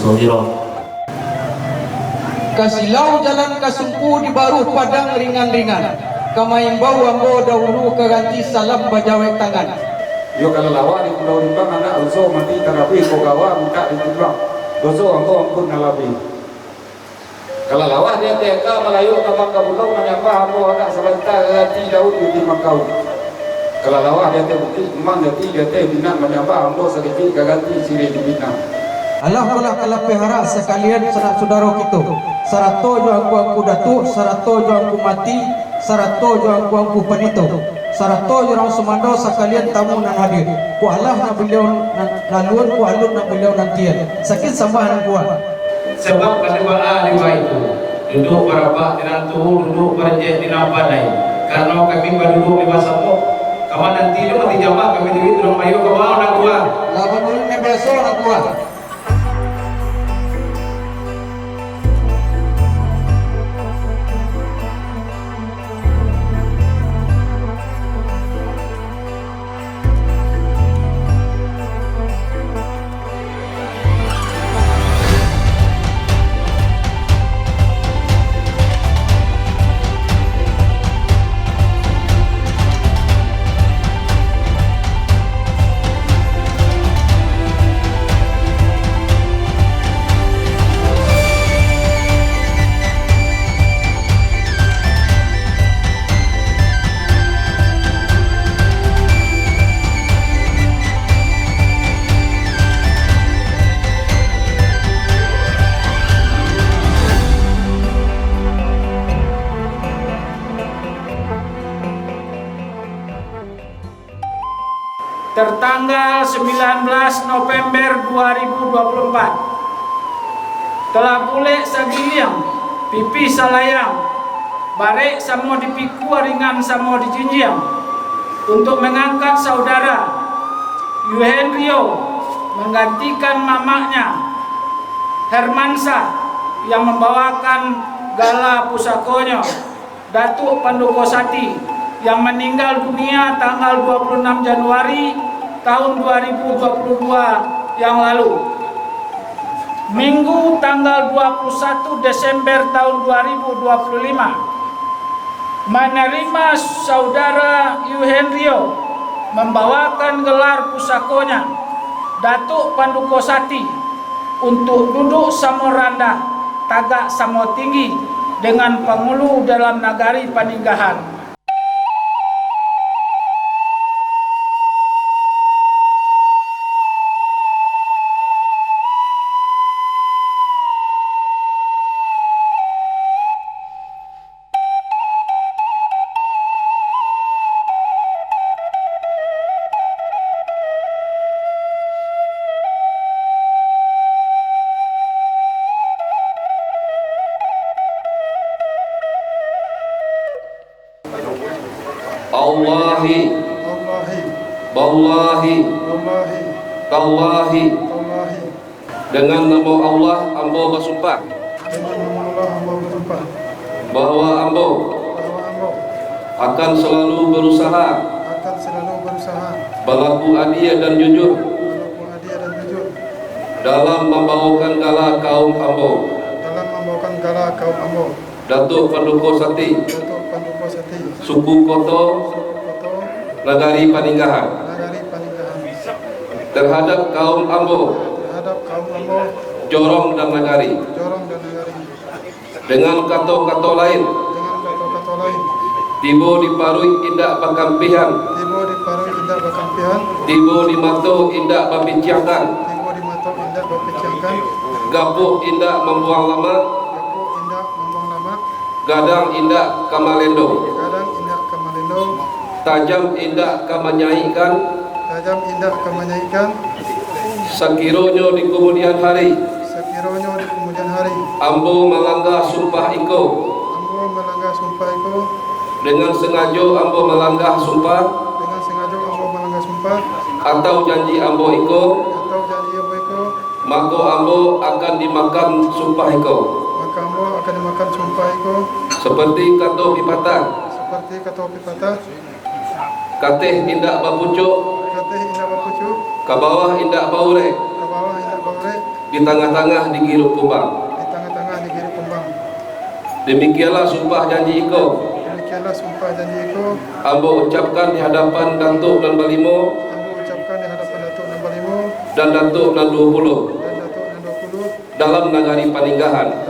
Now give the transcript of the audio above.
Sodiro. Kasilau jalan kasungku di baru padang ringan-ringan. Kamaimbau ambo dahulu keganti salam bajawai tangan. Yo kalau lawa di pulau di bang anak uso mati terapi kogawa muka di tulang. Doso ambo ampun nalabi. Kalau lawa dia teka Melayu sama kabulau menyapa ambo anak sebentar ganti Daud di Makau. Kalau lawa dia teh bukti memang dia teh bina menyapa ambo sakit ganti siri di bina. Allah pula kalau pihara sekalian sanak saudara kita. Sarato jo aku datu, sarato jo aku mati, sarato jo aku panito. Sarato jo orang semando sekalian tamu nan hadir. Ku Allah na beliau laluan ku alun na beliau nantian. Sakit sambah nan kuat. Sebab kedua itu duduk para pak dinantu, duduk para je dinampadai. Karena kami berduduk lima sapok. Kawan nanti itu mati jamaah kami duit rumah ayo ke bawah nak kuat. Lawan dulu nebeso nak kuat. Tertanggal 19 November 2024 telah pulih sagiliang pipi salayang barek samo dipiku ringan samo dijinjiang untuk mengangkat saudara Yuhendrio menggantikan mamanya Hermansa yang membawakan gala pusakonyo Datuk Pandokosati yang meninggal dunia tanggal 26 Januari tahun 2022 yang lalu. Minggu tanggal 21 Desember tahun 2025 menerima saudara Yuhendrio membawakan gelar pusakonya Datuk Pandokosati untuk duduk samo rendah tagak samo tinggi dengan pengulu dalam nagari Paninggahan. Allahi Wallahi Tallahi dengan nama Allah ambo bersumpah bahwa ambo akan selalu berusaha berlaku adil dan jujur dalam membawakan gala kaum ambo Datuk Pandokosati suku Koto Nagari Paninggahan terhadap kaum ambo Jorong dan Nagari dengan kata-kata lain tibo diparui indak bakampihan tibo dimato indak babincangkan gapuh indak membuang lama gadang indak kamalendo tajam indak kamanyaikan sakironyo di kemudian hari ambo melanggar sumpah iko dengan sengaja ambo melanggar sumpah atau janji ambo iko maka ambo akan dimakan sumpah iko seperti kata pipatah kateh indak bapucuk ke bawah indak baure di tengah-tengah Negeri Kumbang. di tengah-tengah negeri Kumbang. Demikianlah sumpah janji iko Demikianlah sumpah janji itu ambo ucapkan di hadapan Datuk dan Balimo ambo ucapkan di hadapan Datuk Nombor 5 dan Datuk dan 20 dan Datuk Nombor 20 dalam nagari Paninggahan